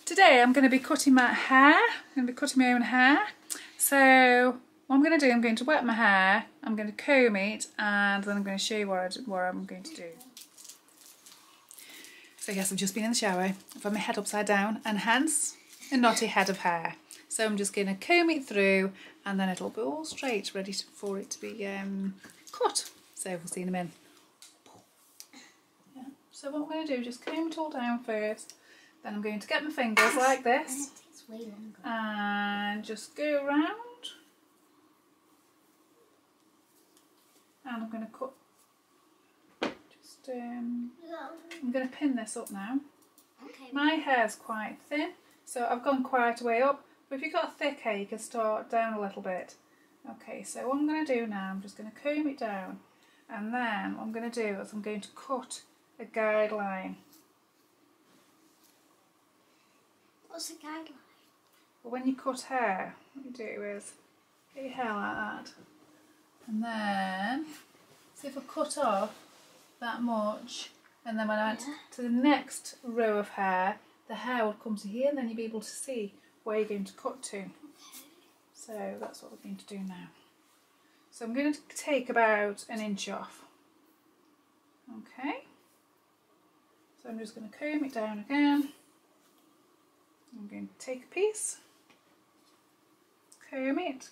Today I'm going to be cutting my hair. I'm going to be cutting my own hair. So what I'm going to do, I'm going to wet my hair, I'm going to comb it, and then I'm going to show you what I'm going to do. So yes, I've just been in the shower. I've had my head upside down and hence a knotty head of hair. So I'm just going to comb it through and then it'll be all straight, ready for it to be cut. So we'll see in a minute. Yeah. So what I'm going to do, just comb it all down first. Then I'm going to get my fingers like this. It takes way longer. And just go around. And I'm going to cut. I'm going to pin this up now. Okay. My hair's quite thin, so I've gone quite a way up. But if you've got thick hair, you can start down a little bit. Okay, so what I'm going to do now, I'm just going to comb it down. And then what I'm going to do is I'm going to cut a guideline. What's a guideline? But when you cut hair, what you do is get your hair like that. And then, see if I cut off that much, and then when I went to the next row of hair, the hair would come to here, and then you'll be able to see where you're going to cut to. Okay. So that's what we're going to do now. So I'm going to take about an inch off. Okay. So I'm just going to comb it down again. I'm going to take a piece, comb it.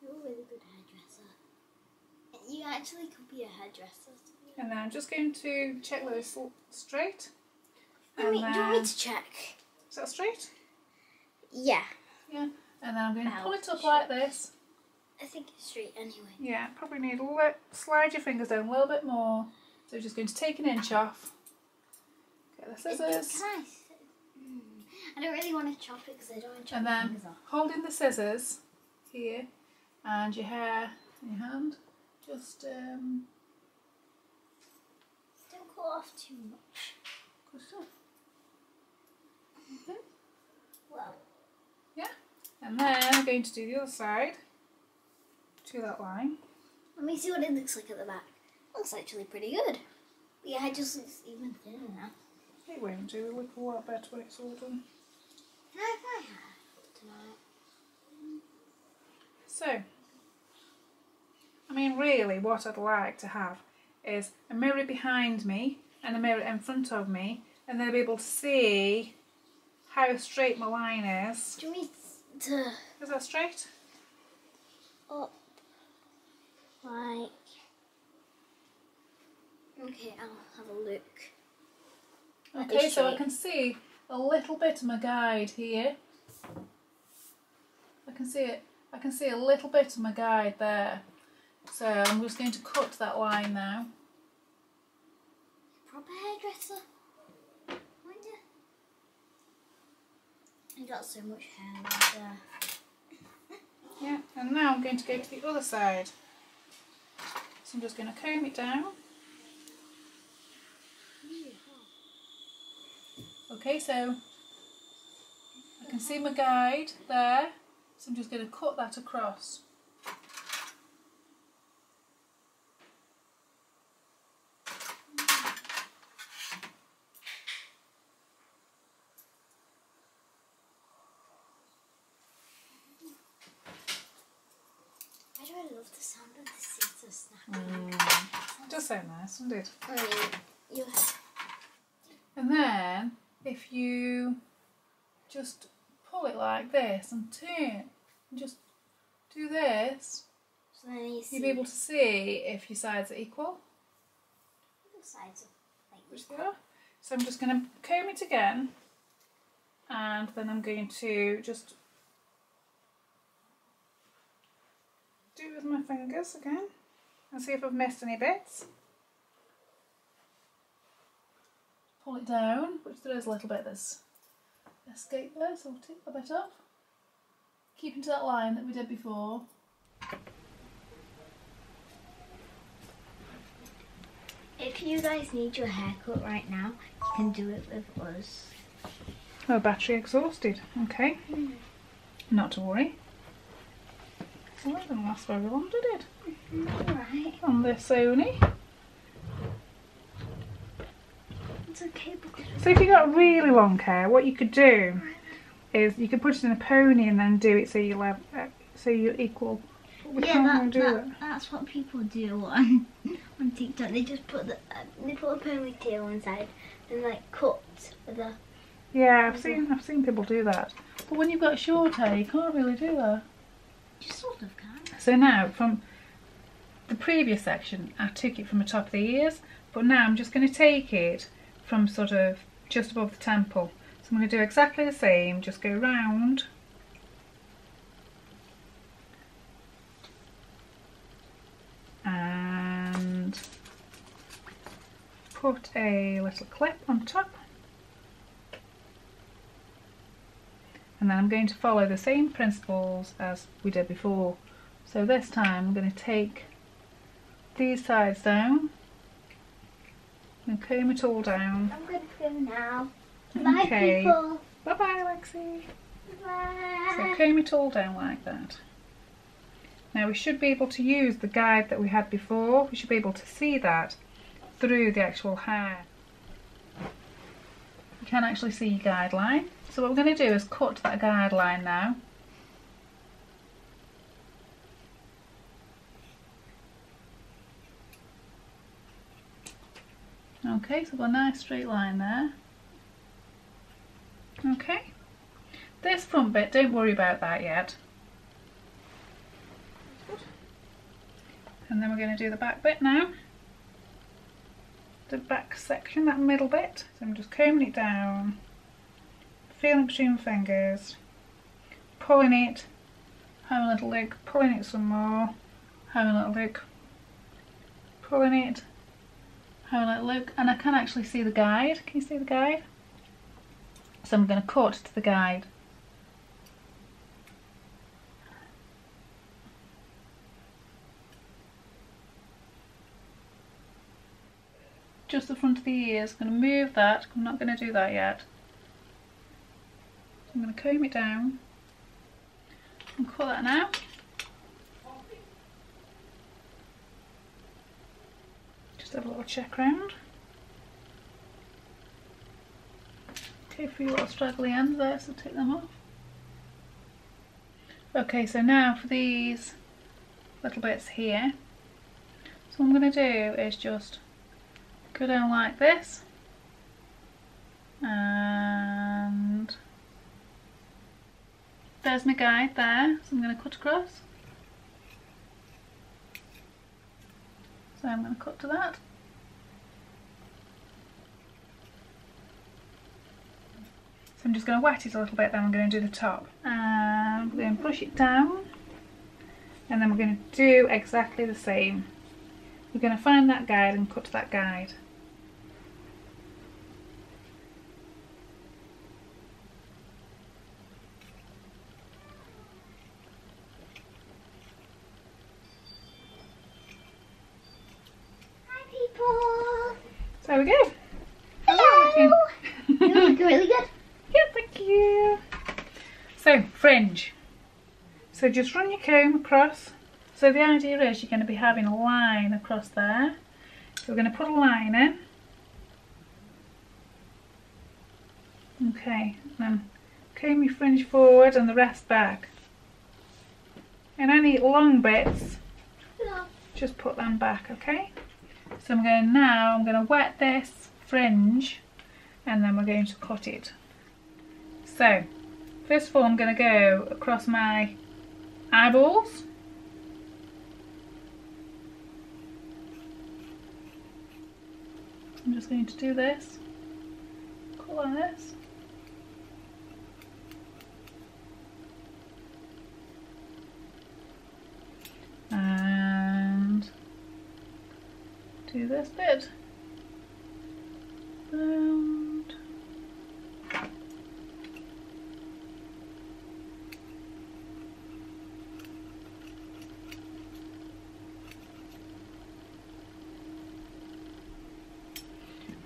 You're a really good hairdresser. You actually could be a hairdresser. And then I'm just going to check that it's straight. Do you want me to check? Is that straight? Yeah. Yeah. And then I'm going to pull it up like this. I think it's straight anyway. Yeah, probably need a little, slide your fingers down a little bit more. So we're just going to take an inch off. Get the scissors. I don't really want to chop it because I don't want to chop and my then fingers off. Holding the scissors here and your hair in your hand, just don't cut off too much. cut it off. Okay. Well. Yeah. And then I'm going to do the other side to that line. Let me see what it looks like at the back. Looks actually pretty good. But yeah, it just looks even thinner now. It won't do. It'll look a lot better when it's all done. Can I have my hair tonight? So, I mean, really, what I'd like to have is a mirror behind me and a mirror in front of me, and then I'll be able to see how straight my line is. Do you want me to... Is that straight? Up. Like... Okay, I'll have a look. Okay, so I can see a little bit of my guide here. I can see it. I can see a little bit of my guide there. So I'm just going to cut that line now. Proper hairdresser. Aren't you? You got so much hair right there. Yeah, and now I'm going to go to the other side. So I'm just going to comb it down. Okay, so I can see my guide there, so I'm just going to cut that across. Why do I love the sound of the scissors snapping? It does sound nice, doesn't it? You And then, if you just pull it like this and turn, and just do this, so then you'll be able to see if your sides are equal. the sides are like Which they are. So I'm just going to comb it again, and then I'm going to just do it with my fingers again, and see if I've missed any bits. Pull it down, which there is a little bit that's escaped there, so we'll take a bit off. Keeping to that line that we did before. If you guys need your haircut right now, you can do it with us. Oh, battery exhausted. Okay. Not to worry. Well, that didn't last very long, did it? Alright. On this Sony. It's okay because So if you've got really long hair, what you could do is you could put it in a pony and then do it so you equal. That's what people do on TikTok. They just put a ponytail inside and like cut the. Yeah, I've seen people do that. But when you've got short hair, you can't really do that. You sort of can. So now, from the previous section, I took it from the top of the ears, but now I'm just going to take it from sort of just above the temple. So I'm going to do exactly the same, just go round. And put a little clip on top. And then I'm going to follow the same principles as we did before. So this time I'm going to take these sides down and comb it all down. I'm going to go now. Bye, Okay. people. Bye bye, Lexi. Bye. So comb it all down like that. Now we should be able to use the guide that we had before. We should be able to see that through the actual hair. You can actually see your guideline. So what we're going to do is cut that guideline now. Okay, so we've got a nice straight line there. Okay, this front bit, don't worry about that yet. And then we're going to do the back bit now. The back section, that middle bit. So I'm just combing it down, feeling between my fingers, pulling it, having a little look, pulling it some more, having a little look, pulling it, having a little look, and I can actually see the guide. Can you see the guide? So I'm going to cut to the guide. Just the front of the ears. I'm going to move that. I'm not going to do that yet. So I'm going to comb it down and cut that now. Just have a little check round. Okay, a few little straggly ends there, so take them off. Okay, so now for these little bits here. So what I'm going to do is just go down like this, and there's my guide there, so I'm going to cut across. So I'm going to cut to that. So I'm just going to wet it a little bit, then I'm going to do the top. And we're going to brush it down, and then we're going to do exactly the same. We're going to find that guide and cut to that guide. Hi, people. So we go. Hello. You look really good. Yeah, thank you. So, fringe. So just run your comb across. So the idea is you're going to be having a line across there. So we're going to put a line in. Okay, then comb your fringe forward and the rest back. And any long bits, just put them back, okay? So I'm going to wet this fringe and then we're going to cut it. So, first of all I'm going to go across my eyeballs. I'm just going to do this, cut like this. And do this bit. Round.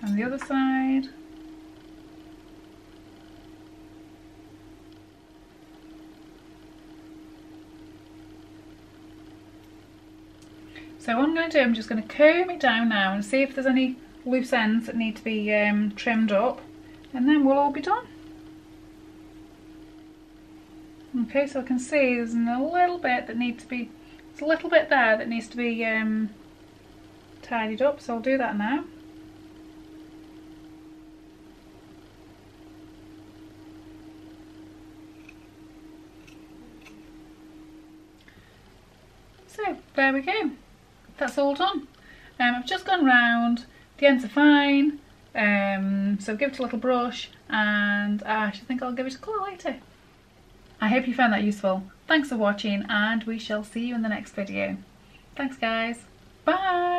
And the other side. So what I'm going to do, I'm just going to comb it down now and see if there's any loose ends that need to be trimmed up. and then we'll all be done. Okay, so I can see there's a little bit that needs to be, there's a little bit there that needs to be tidied up, so I'll do that now. So there we go, that's all done. I've just gone round, the ends are fine, so give it a little brush, and I actually think I'll give it a colour later. I hope you found that useful. Thanks for watching, and we shall see you in the next video. Thanks guys, bye!